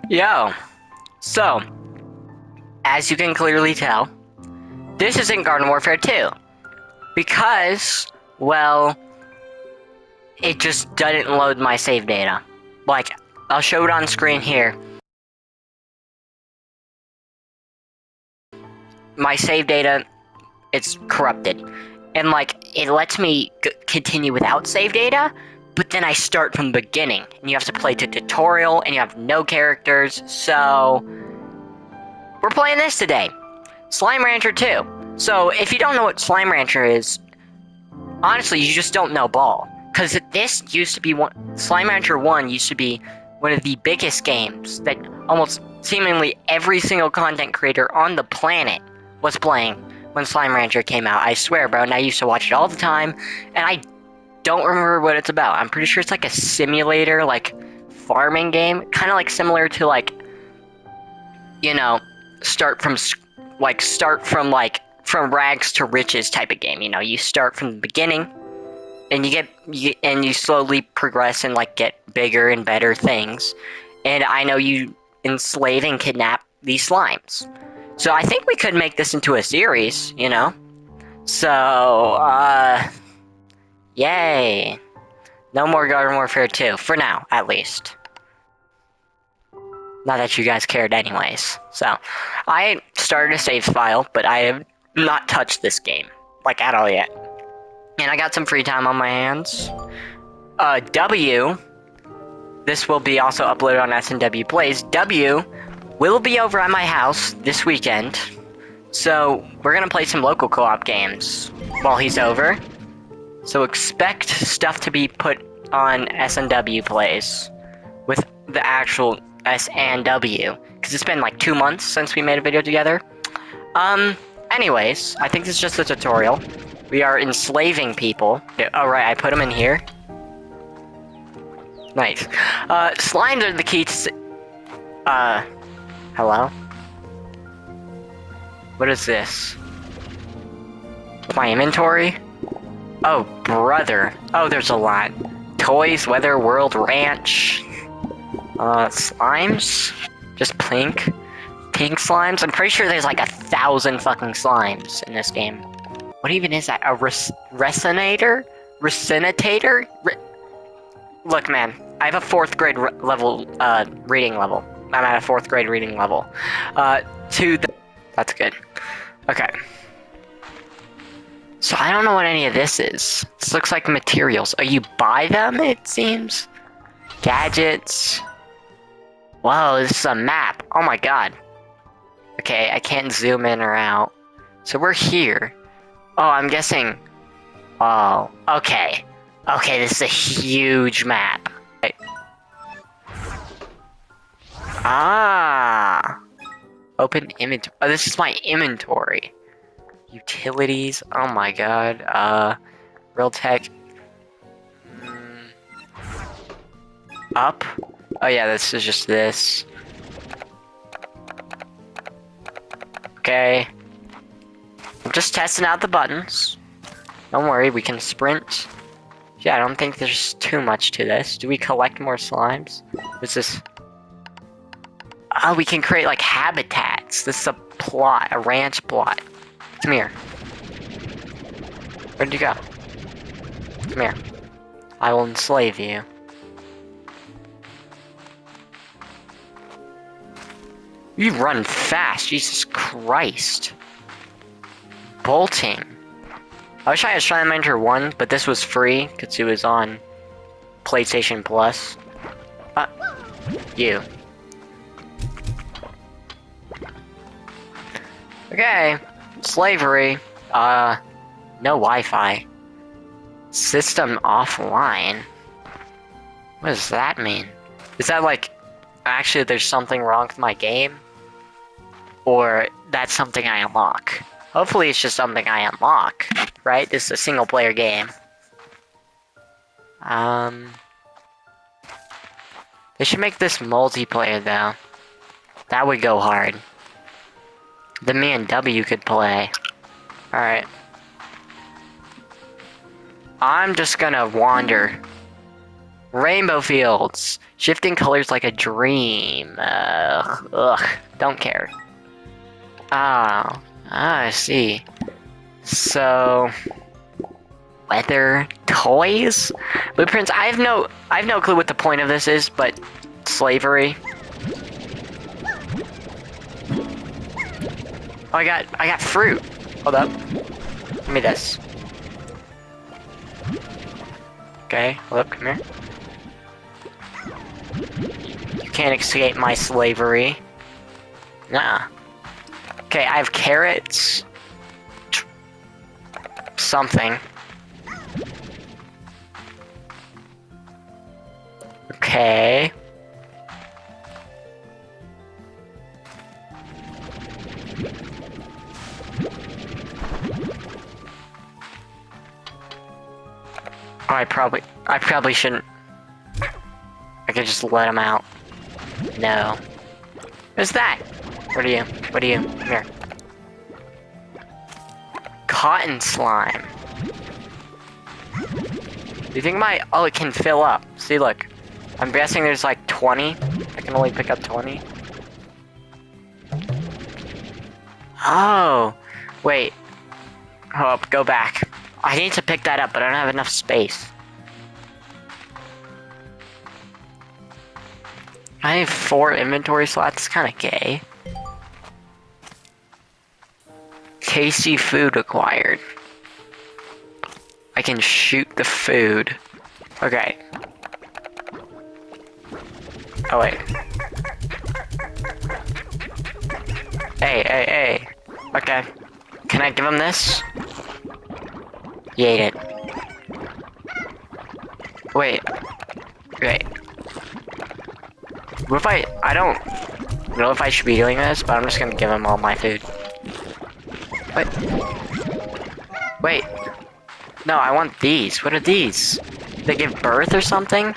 Yo, so, as you can clearly tell, this isn't Garden Warfare 2. Because, well, it just doesn't load my save data. Like, I'll show it on screen here. My save data, it's corrupted. And, like, it lets me continue without save data, but then I start from the beginning. And you have to play the tutorial, and you have no characters, so... We're playing this today. Slime Rancher 2. So, if you don't know what Slime Rancher is, honestly, you just don't know Ball. Because this used to be one... Slime Rancher 1 used to be one of the biggest games that almost seemingly every single content creator on the planet was playing when Slime Rancher came out. I swear, bro, and I used to watch it all the time, and I don't remember what it's about. I'm pretty sure it's like a simulator, like, farming game. Kind of like similar to, like, you know, start from from rags to riches type of game. You know, you start from the beginning, and you slowly progress and like get bigger and better things. And I know you enslave and kidnap these slimes. So I think we could make this into a series, you know? So, yay. No more Garden Warfare 2, for now, at least. Not that you guys cared anyways. So, I started a save file, but I have not touched this game, like, at all yet. And I got some free time on my hands. W, this will be also uploaded on SNW Plays. W will be over at my house this weekend. So, we're gonna play some local co-op games while he's over. So expect stuff to be put on SNW Plays with the actual S and W, because it's been like 2 months since we made a video together. Anyways, I think this is just a tutorial. We are enslaving people. Oh, right, I put them in here. Nice. Slimes are the key to... hello? What is this? My inventory? Oh, brother. Oh, there's a lot. Toys, Weather, World, Ranch... slimes? Just pink? Pink slimes? I'm pretty sure there's like 1,000 fucking slimes in this game. What even is that? A resonator? Resonator? Look, man, I have a 4th grade level, reading level. I'm at a 4th grade reading level. That's good. Okay. So I don't know what any of this is. This looks like materials. Oh, you buy them, it seems? Gadgets. Whoa, this is a map. Oh my god. Okay, I can't zoom in or out. So we're here. Oh, I'm guessing... Oh, okay. Okay, this is a huge map. Okay. Ah! Open inventory. Oh, this is my inventory. Utilities. Oh my god. Real tech. Up. Oh yeah, this is just this. Okay. I'm just testing out the buttons. Don't worry, we can sprint. Yeah, I don't think there's too much to this. Do we collect more slimes? What's this? Oh, we can create like habitats. This is a plot, a ranch plot. Come here. Where'd you go? Come here. I will enslave you. You run fast, Jesus Christ. Bolting. I wish I had Slime Rancher 1, but this was free, because it was on PlayStation Plus. You. Okay. Slavery. No Wi-Fi. System offline. What does that mean? Is that like, actually there's something wrong with my game? Or that's something I unlock? Hopefully it's just something I unlock, right? This is a single player game. They should make this multiplayer though. That would go hard. Then me and W could play. Alright. I'm just gonna wander Rainbow fields. Shifting colors like a dream. Ugh. Don't care. I see. So, leather toys? Blueprints? I have no clue what the point of this is, but slavery. Oh, I got fruit. Hold up. Give me this. Okay, hold up, come here. You can't escape my slavery. Nah. Okay, I have carrots. Something. Okay. Oh, I probably shouldn't. I could just let him out. No. Who's that? What are you? Come here. Cotton slime. Do you think oh, it can fill up. See, look. I'm guessing there's like 20. I can only pick up 20. Oh. Wait. Oh, go back. I need to pick that up, but I don't have enough space. I have 4 inventory slots. It's kind of gay. Tasty food acquired. I can shoot the food. Okay. Oh, wait. Hey. Okay. Can I give him this? He ate it. Wait. What if I don't know if I should be doing this, but I'm just gonna give him all my food. Wait. No, I want these. What are these? They give birth or something?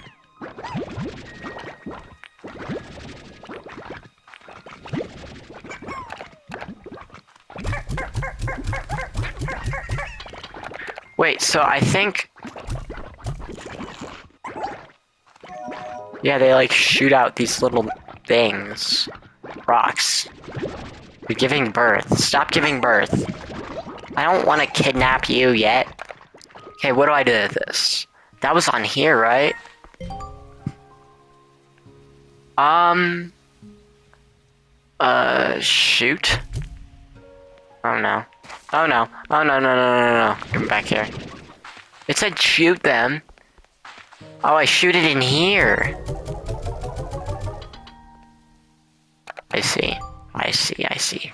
Wait, so I think... Yeah, they like shoot out these little things. Rocks. You're giving birth. Stop giving birth. I don't want to kidnap you yet. Okay, what do I do with this? That was on here, right? Shoot. Oh no. Oh no. Oh no. Come back here. It said shoot them. Oh, I shoot it in here. I see.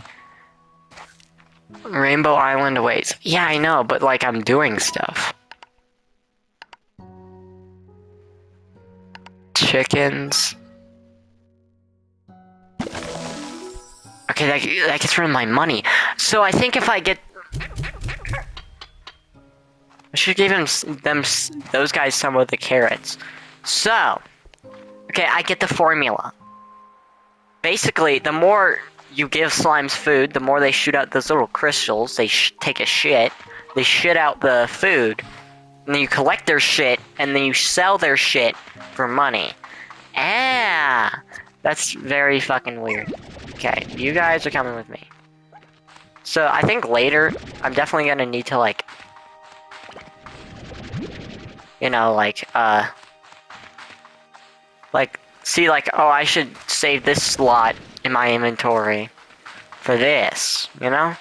Rainbow Island awaits. Yeah, I know, but like I'm doing stuff. Chickens. Okay, that gets rid of my money. So I think if I get... I should give those guys some of the carrots. So, okay, I get the formula. Basically, the more you give slimes food, the more they shoot out those little crystals. They take a shit. They shit out the food. And then you collect their shit, and then you sell their shit for money. Ah! That's very fucking weird. Okay, you guys are coming with me. So, I think later, I'm definitely gonna need to, like... You know, like, see, like, oh, I should save this slot in my inventory for this, you know?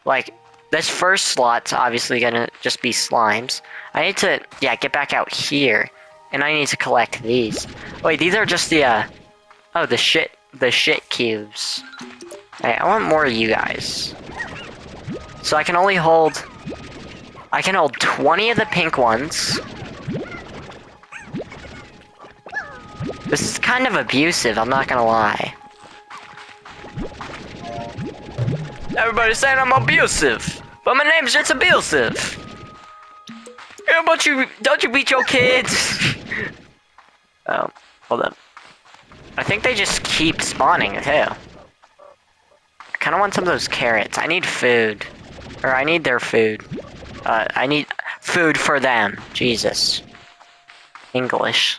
Like, this first slot's obviously gonna just be slimes. I need to, yeah, get back out here, and I need to collect these. Wait, these are just the, oh, the shit cubes. Hey, I want more of you guys. So I can only hold 20 of the pink ones. This is kind of abusive, I'm not gonna lie. Everybody's saying I'm abusive, but my name's just abusive. How about you, don't you beat your kids? Oh, hold up. I think they just keep spawning, too. I kinda want some of those carrots. I need food. Or I need their food. I need food for them. Jesus. English.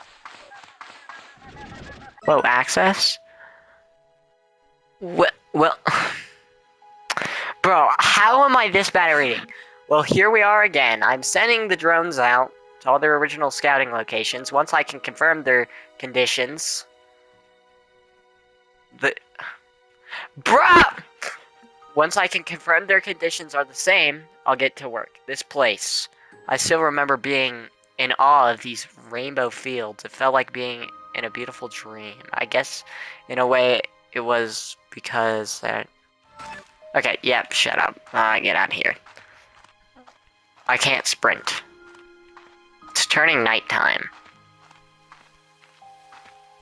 Whoa, access? Well, bro, how am I this bad at reading? Well, here we are again. I'm sending the drones out to all their original scouting locations. Once I can confirm their conditions... Bruh! Once I can confirm their conditions are the same, I'll get to work. This place. I still remember being in awe of these rainbow fields. It felt like being in a beautiful dream. I guess, in a way, it was because that... Okay, yep, shut up. Get out of here. I can't sprint. It's turning nighttime.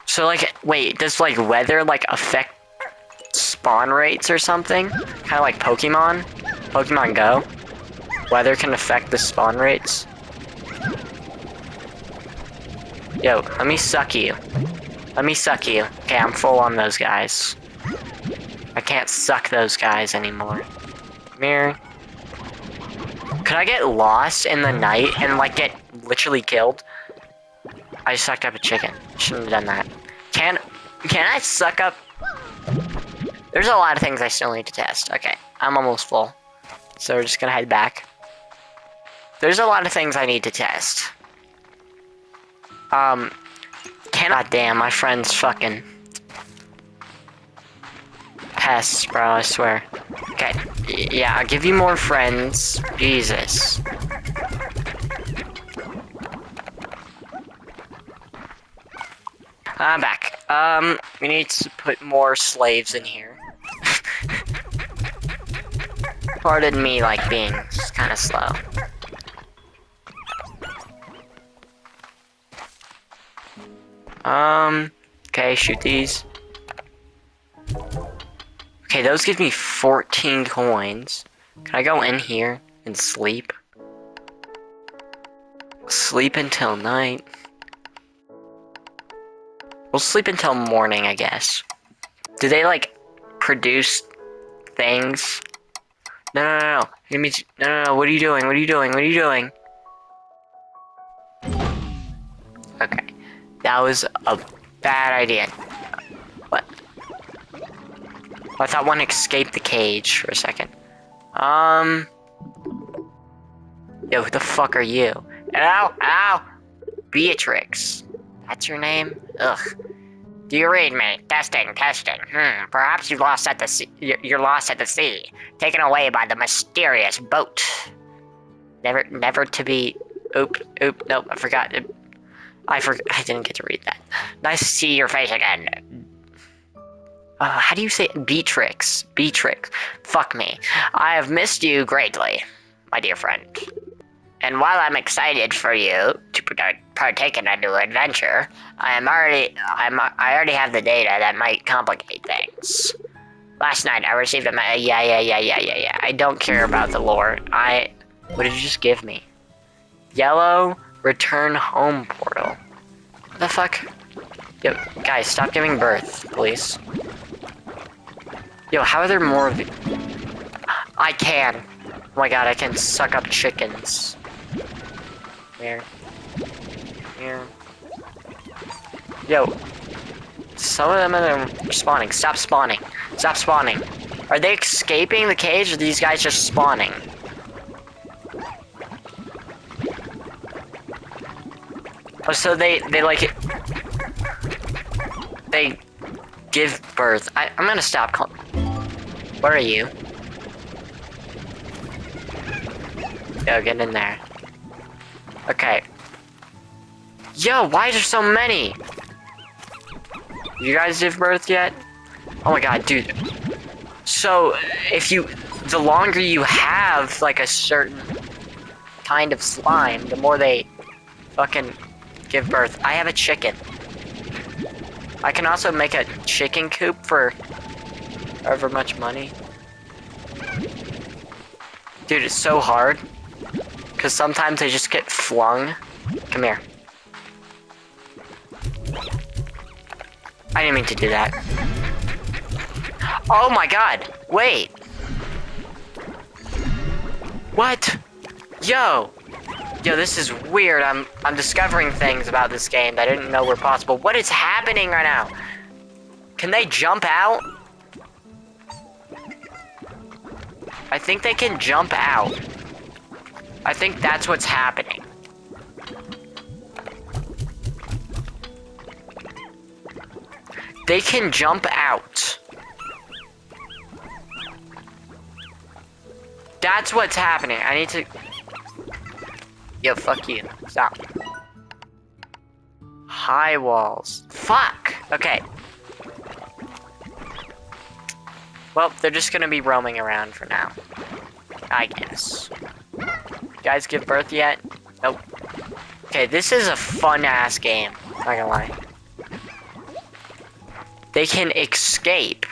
So, like, wait, does, like, weather, like, affect spawn rates or something? Kind of like Pokemon? Pokemon Go? Weather can affect the spawn rates? Yo, let me suck you. Let me suck you. Okay, I'm full on those guys. I can't suck those guys anymore. Come here. Could I get lost in the night and, like, get literally killed? I just sucked up a chicken. Shouldn't have done that. Can I suck up... There's a lot of things I still need to test. Okay, I'm almost full. So we're just gonna head back. There's a lot of things I need to test. God damn, my friend's fucking... pests, bro, I swear. Okay, yeah, I'll give you more friends. Jesus. I'm back. We need to put more slaves in here. Pardon me, like, being kind of slow. Okay, shoot these. Okay, those give me 14 coins. Can I go in here and sleep? Sleep until night. We'll sleep until morning, I guess. Do they, like, produce things? No. No, what are you doing? What are you doing? What are you doing? Okay. That was a bad idea. What? I thought one escaped the cage for a second. Yo, who the fuck are you? Ow! Beatrix. That's your name? Ugh. Do you read me? Testing. Perhaps you're lost at the sea, taken away by the mysterious boat. Never to be... Nope, I forgot. I didn't get to read that. Nice to see your face again. How do you say it? Beatrix. Fuck me. I have missed you greatly, my dear friend. And while I'm excited for you to partake in a new adventure, I already have the data that might complicate things. Last night I received a yeah. I don't care about the lore. What did you just give me? Yellow return home portal. What the fuck? Yo, guys, stop giving birth, please. Yo, how are there more of you? I can. Oh my god, I can suck up chickens. Here. Yo. Some of them are spawning. Stop spawning. Are they escaping the cage, or are these guys just spawning? Oh, so they like... They give birth. I'm gonna stop calling... Where are you? Yo, get in there. Okay. Yo, why is there so many? You guys give birth yet? Oh my god, dude. So, the longer you have, like, a certain kind of slime, the more they fucking give birth. I have a chicken. I can also make a chicken coop for however much money. Dude, it's so hard. Because sometimes they just get flung. Come here. I didn't mean to do that. Oh my god! Wait! What? Yo! Yo, this is weird. I'm discovering things about this game that I didn't know were possible. What is happening right now? Can they jump out? I think they can jump out. I think that's what's happening. They can jump out. That's what's happening. I need to... Yo, fuck you. Stop. High walls. Fuck! Okay. Well, they're just gonna be roaming around for now. I guess. You guys give birth yet? Nope. Okay, this is a fun-ass game. Not gonna lie. They can escape.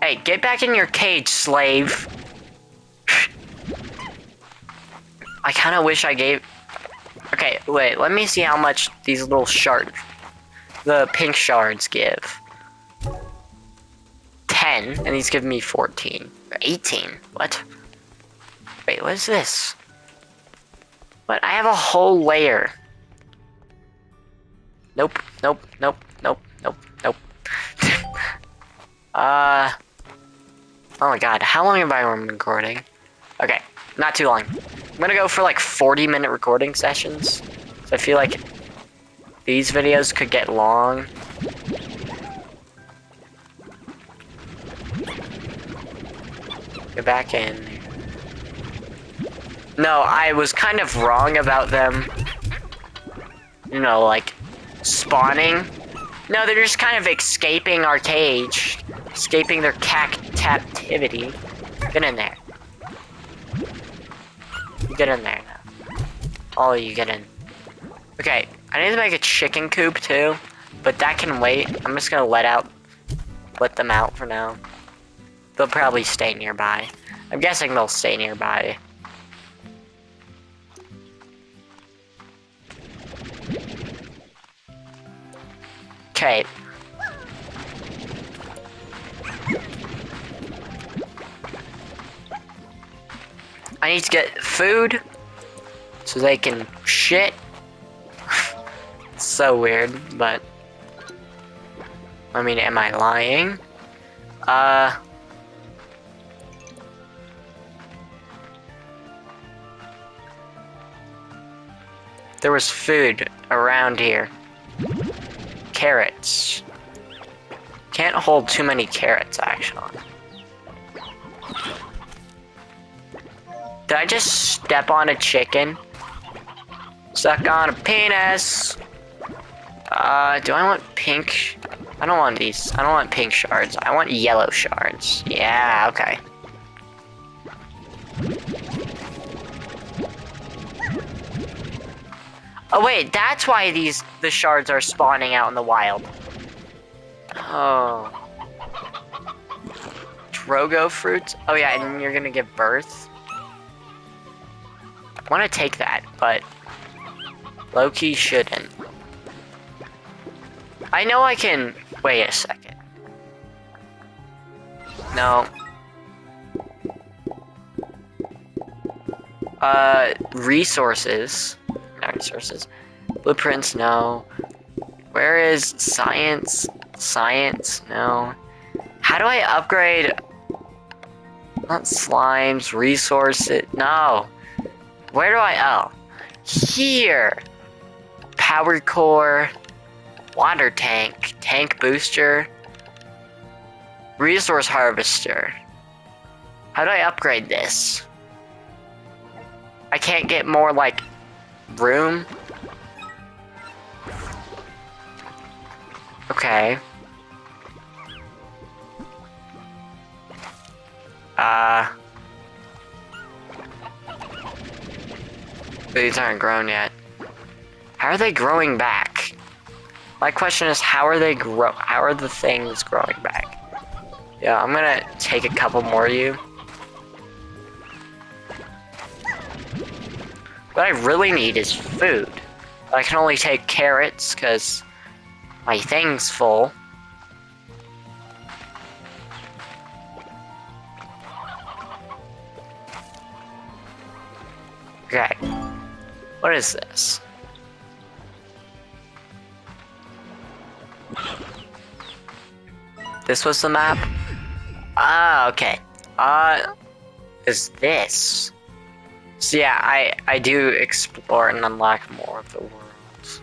Hey, get back in your cage, slave. I kind of wish I gave... Okay, wait, let me see how much these little shards... The pink shards give. 10, and these give me 14. Or 18. What? Wait, what is this? What? I have a whole layer. Nope, nope, nope, nope, nope, nope. Oh my god, how long have I been recording? Okay, not too long. I'm gonna go for like 40-minute recording sessions. So I feel like these videos could get long. Get back in. No, I was kind of wrong about them. You know, like, spawning. No, they're just kind of escaping our cage. Escaping their captivity. Get in there. Get in there now. All of you get in. Okay, I need to make a chicken coop too, but that can wait. I'm just gonna let them out for now. They'll probably stay nearby. I'm guessing they'll stay nearby. Okay. I need to get food so they can shit. It's so weird, but I mean, am I lying? There was food around here. Carrots. Can't hold too many carrots, actually. Did I just step on a chicken? Suck on a penis. Do I want pink? I don't want these. I don't want pink shards. I want yellow shards. Yeah, okay. Oh wait, that's why the shards are spawning out in the wild. Oh. Drogo fruits? Oh yeah, and you're gonna give birth? I wanna take that, but low-key shouldn't. I know I can... Wait a second. No. Resources. Not resources. Blueprints, no. Where is science? Science, no. How do I upgrade... Not slimes, resources... No. Where do I... Oh. Here! Power core... Water tank, tank booster, resource harvester. How do I upgrade this? I can't get more, like, room? Okay. These aren't grown yet. How are they growing back? My question is, how are the things growing back? Yeah, I'm gonna take a couple more of you. What I really need is food. I can only take carrots, because my thing's full. Okay. What is this? This was the map? Ah, okay. Is this? So yeah, I do explore and unlock more of the worlds.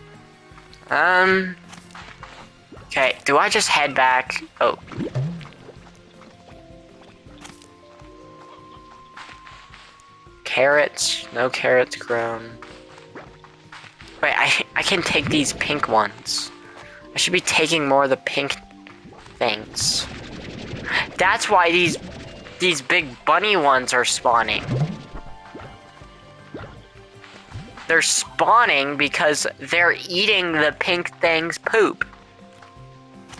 Okay, do I just head back? Oh. Carrots, no carrots grown. Wait, I can take these pink ones. I should be taking more of the pink things. That's why these big bunny ones are spawning. They're spawning because they're eating the pink thing's poop.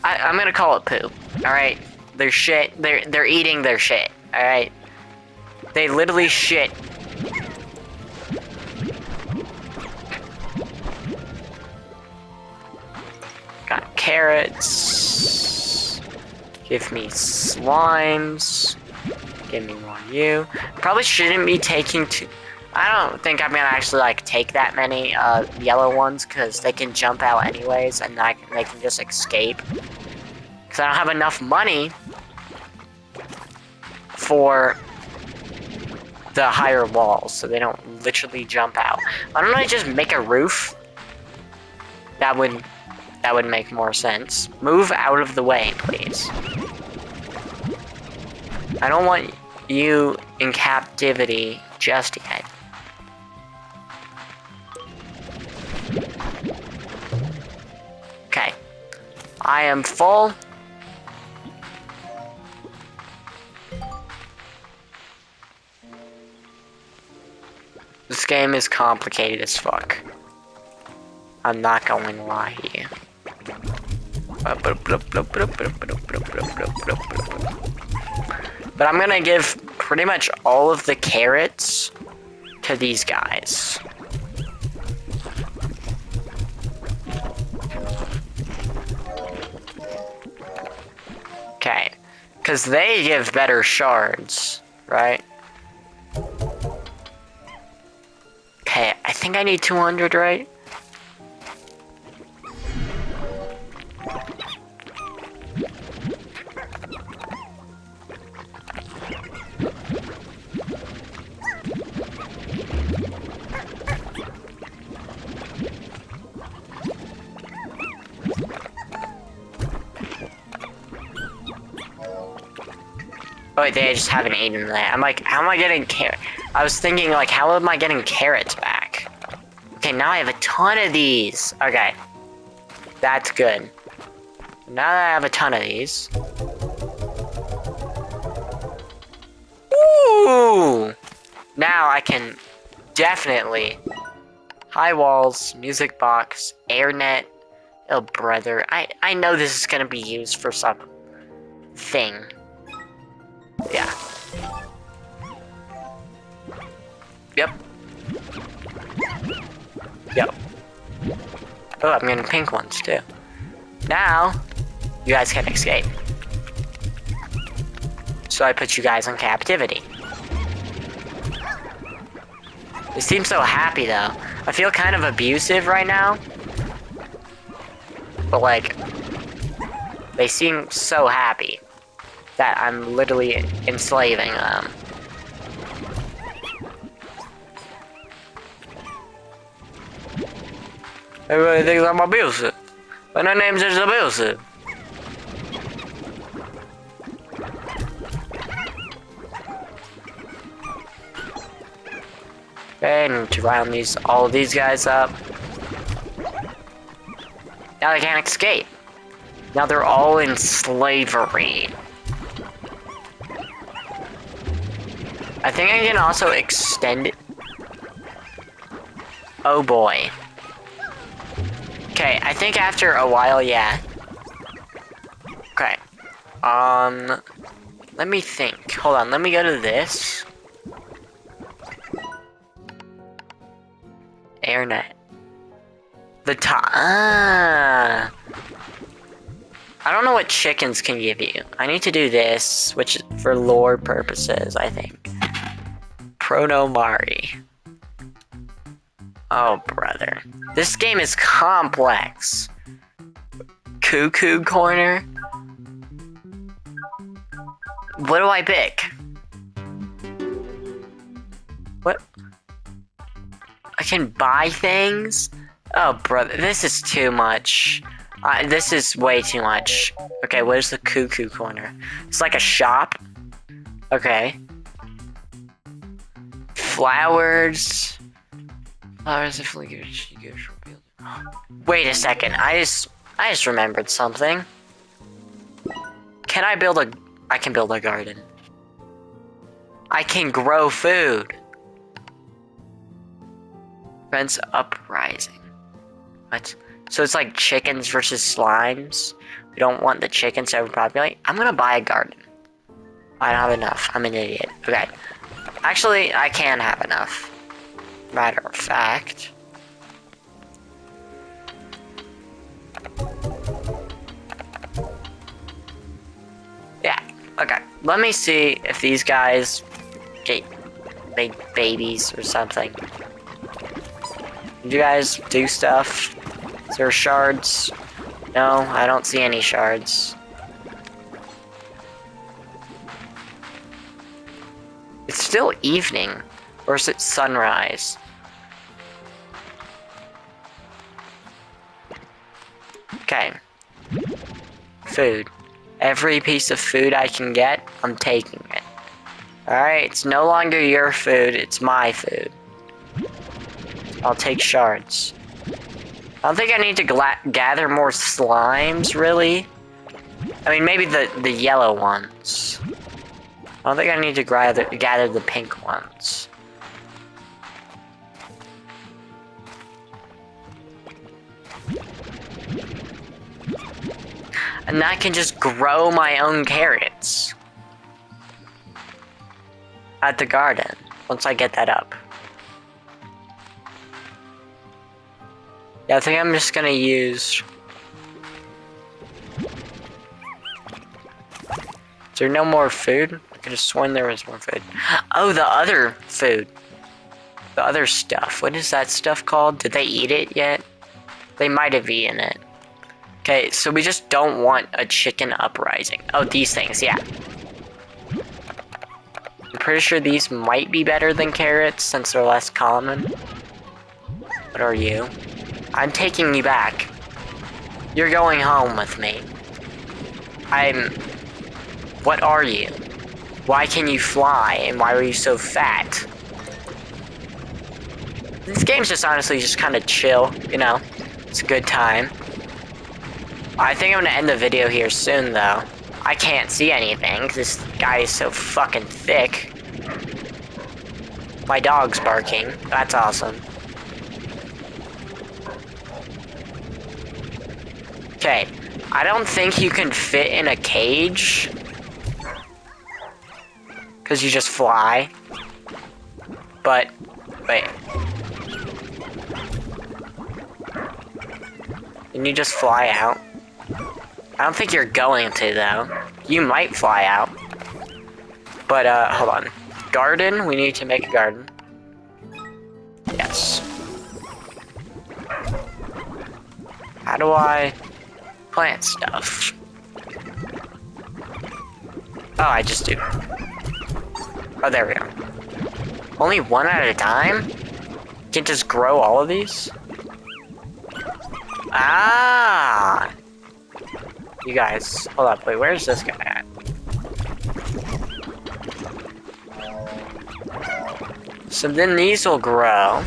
I'm gonna call it poop. Alright? Their shit. They're eating their shit. Alright? They literally shit. Got carrots. Give me slimes. Give me more you. Probably shouldn't be taking too... I don't think I'm gonna actually like take that many yellow ones because they can jump out anyways and they can just escape. Because I don't have enough money for the higher walls, so they don't literally jump out. Why don't I just make a roof? That would make more sense. Move out of the way, please. I don't want you in captivity just yet. Okay. I am full. This game is complicated as fuck. I'm not going to lie here. But I'm gonna give pretty much all of the carrots to these guys. Okay, because they give better shards, right? Okay, I think I need 200, right? Oh wait, they just haven't eaten that. I'm like, how am I getting carrot? I was thinking like, how am I getting carrots back? Okay, now I have a ton of these. Okay. That's good. Now that I have a ton of these. Ooh! Now I can definitely... High walls, music box, airnet. Oh brother, I know this is gonna be used for some thing. Yeah. Yep. Yep. Oh, I'm getting pink ones too. Now, you guys can escape. So I put you guys in captivity. They seem so happy though. I feel kind of abusive right now. But like, they seem so happy that I'm literally enslaving them. Everybody thinks I'm abusive. But my name's just abusive. Okay, I need to round all of these guys up. Now they can't escape. Now they're all in slavery. I think I can also extend it. Oh boy. Okay, I think after a while, yeah. Okay. Let me think. Hold on, let me go to this. Airnet. The top. Ah. I don't know what chickens can give you. I need to do this, which is for lore purposes, I think. Pronomari. Oh, brother. This game is complex. Cuckoo corner? What do I pick? What? I can buy things? Oh, brother, this is too much. This is way too much. Okay, where's the cuckoo corner? It's like a shop. Okay. Flowers. Flowers if like Wait a second. I just remembered something. Can I build a... I can build a garden. I can grow food. Friends uprising. What? So it's like chickens versus slimes. We don't want the chickens to overpopulate. I'm gonna buy a garden. I don't have enough. I'm an idiot. Okay. Actually, I can have enough. Matter of fact. Yeah. Okay. Let me see if these guys get big babies or something. Did you guys do stuff? Is there shards? No, I don't see any shards. It's still evening, or is it sunrise? Okay. Food. Every piece of food I can get, I'm taking it. Alright, it's no longer your food, it's my food. I'll take shards. I don't think I need to gather more slimes, really. I mean, maybe the yellow ones. I don't think I need to gather the pink ones. And I can just grow my own carrots at the garden once I get that up. Yeah, I think I'm just gonna use... Is there no more food? I could have sworn there was more food. Oh, the other food. The other stuff. What is that stuff called? Did they eat it yet? They might have eaten it. Okay, so we just don't want a chicken uprising. Oh, these things, yeah. I'm pretty sure these might be better than carrots since they're less common. What are you? I'm taking you back. You're going home with me. What are you? Why can you fly, and why are you so fat? This game's just honestly just kind of chill, you know? It's a good time. I think I'm gonna end the video here soon, though. I can't see anything, 'cause this guy is so fucking thick. My dog's barking. That's awesome. Okay. I don't think you can fit in a cage. 'Cause you just fly. But, wait. Can you just fly out? I don't think you're going to, though. You might fly out. But, hold on. Garden? We need to make a garden. Yes. How do I plant stuff? Oh, I just do. Oh, there we go. Only one at a time? Can't just grow all of these? Ah! You guys, hold up, wait, where's this guy at? So then these will grow.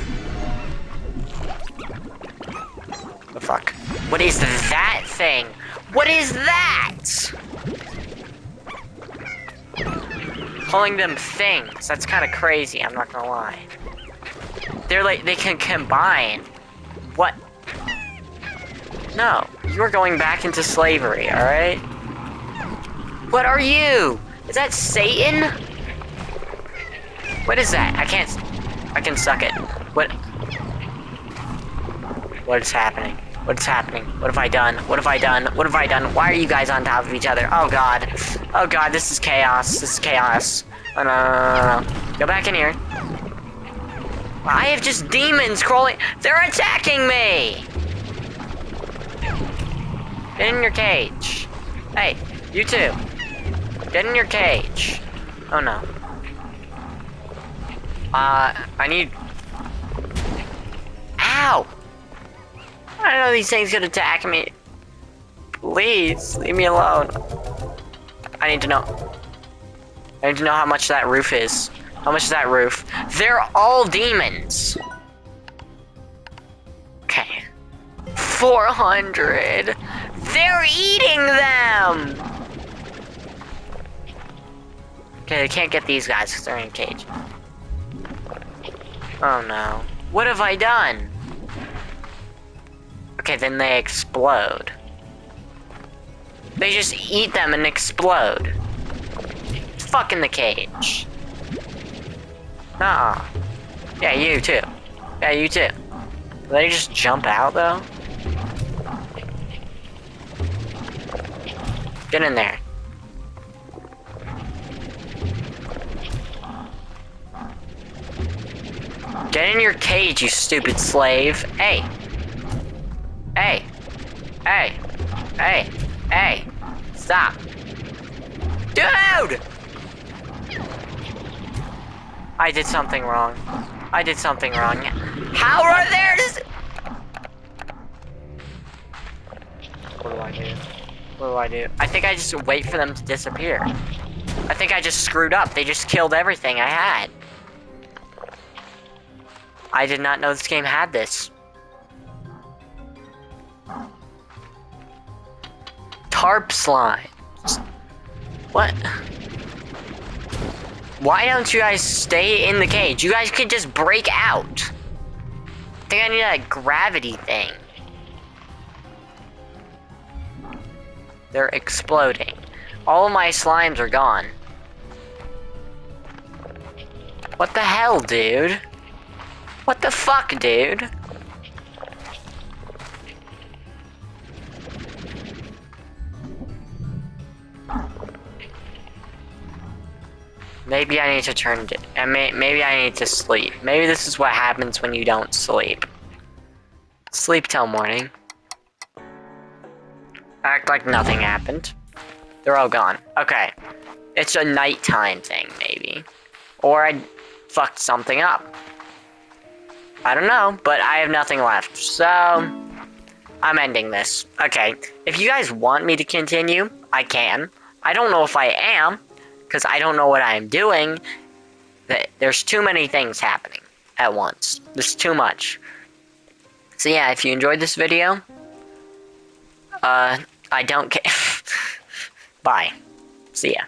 Oh, fuck. What is that thing? What is that? Calling them things, that's kind of crazy, I'm not gonna lie. They're like, they can combine. What? No, you're going back into slavery, alright? What are you? Is that Satan? What is that? I can suck it. What is happening? What's happening? What have I done? What have I done? What have I done? Why are you guys on top of each other? Oh god. Oh god, this is chaos. This is chaos. Oh no, no, no, no, no. Go back in here. I have just demons crawling. They're attacking me! Get in your cage. Hey, you too. Get in your cage. Oh no. I need... Ow! I know these things could attack me. Please, leave me alone. I need to know. I need to know how much that roof is. How much is that roof? They're all demons. Okay. 400. They're eating them! Okay, they can't get these guys because they're in a cage. Oh no. What have I done? Okay, then they explode. They just eat them and explode. Fuck in the cage. Nuh-uh. Yeah, you too. Yeah, you too. Do they just jump out though? Get in there. Get in your cage, you stupid slave. Hey. Hey. Hey. Hey. Hey. Stop. Dude! I did something wrong. I did something wrong. How are there? What do I do? What do I do? I think I just wait for them to disappear. I think I just screwed up. They just killed everything I had. I did not know this game had this. Tarp slime. What? Why don't you guys stay in the cage? You guys could just break out. I think I need a gravity thing. They're exploding. All of my slimes are gone. What the hell, dude? What the fuck, dude? Maybe I need to turn it, and maybe I need to sleep. Maybe this is what happens when you don't sleep. Sleep till morning. Act like nothing happened. They're all gone. Okay. It's a nighttime thing, maybe. Or I fucked something up. I don't know, but I have nothing left. So, I'm ending this. Okay. If you guys want me to continue, I can. I don't know if I am, because I don't know what I'm doing. There's too many things happening at once. There's too much. So yeah, if you enjoyed this video, I don't care. Bye. See ya.